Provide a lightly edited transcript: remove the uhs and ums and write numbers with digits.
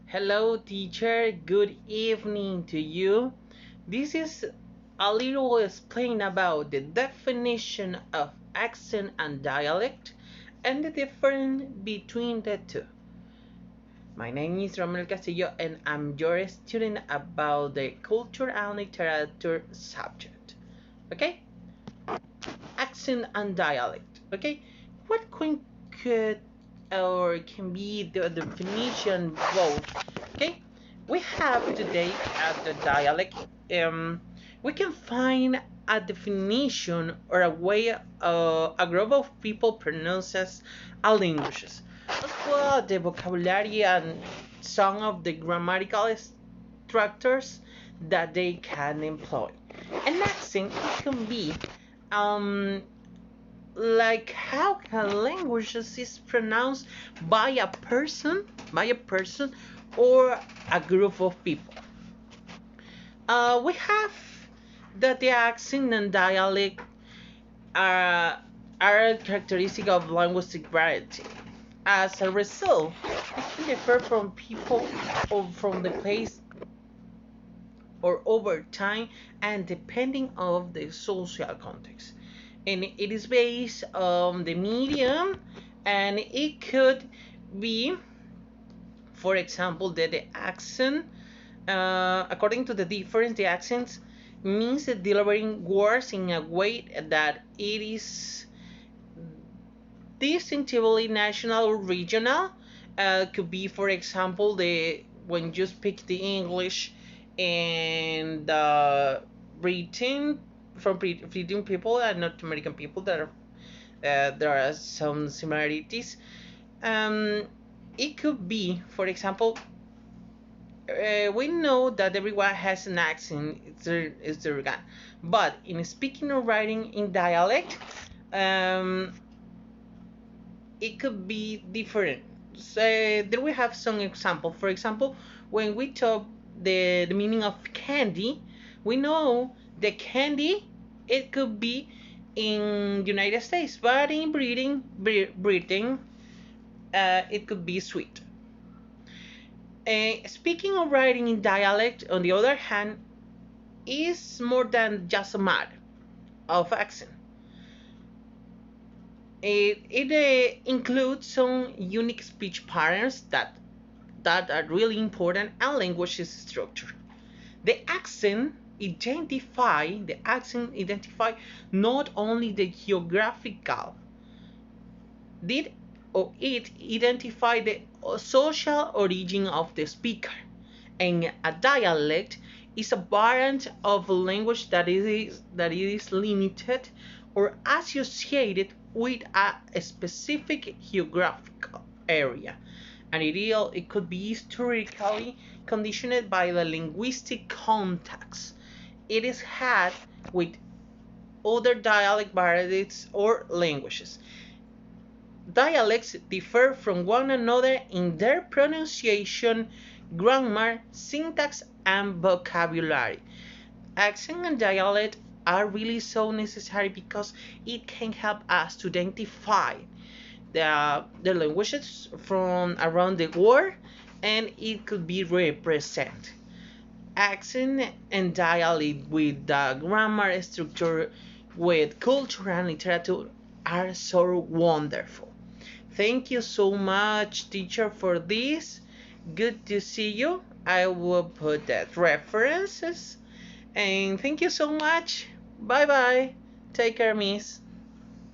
Hello, teacher. Good evening to you. This is a little explain about the definition of accent and dialect and the difference between the two. My name is Romel Castillo and I'm your student about the culture and literature subject. Okay? Accent and dialect. Okay? What could or can be the definition both? Okay, we have today at the dialect. We can find a definition or a way a group of people pronounces a languages, as well as the vocabulary and some of the grammatical structures that they can employ. An accent it can be um, like how a language is pronounced by a person or a group of people. We have that the accent and dialect are, are characteristic of linguistic variety. As a result, it can differ from people or from the place or over time and depending of the social context. And it is based on the medium and it could be, for example, that the accent, according to the difference, the accents means delivering words in a way that it is distinctively national or regional. Could be, for example, the when you speak the English and Britain from Britain people and North American people that are, there are some similarities. Um, it could be, for example, we know that everyone has an accent. It's the organ, but in speaking or writing in dialect, um, it could be different. So there we have some example. For example, when we talk the meaning of candy, we know the candy it could be in United States, but in Britain, it could be sweet. Speaking or writing in dialect, on the other hand, is more than just a matter of accent. It includes some unique speech patterns that are really important and language structure. The accent identify not only the geographical, did or it identify the social origin of the speaker, and a dialect is a variant of a language that is limited or associated with a specific geographical area, and it could be historically conditioned by the linguistic context it is had with other dialect varieties or languages. Dialects differ from one another in their pronunciation, grammar, syntax, and vocabulary. Accent and dialect are really so necessary because it can help us to identify the languages from around the world and it could be represent accent and dialect with the grammar structure with culture and literature are so wonderful. Thank you so much, teacher, for this. Good to see you. I will put that references. And thank you so much. Bye bye. Take care, miss.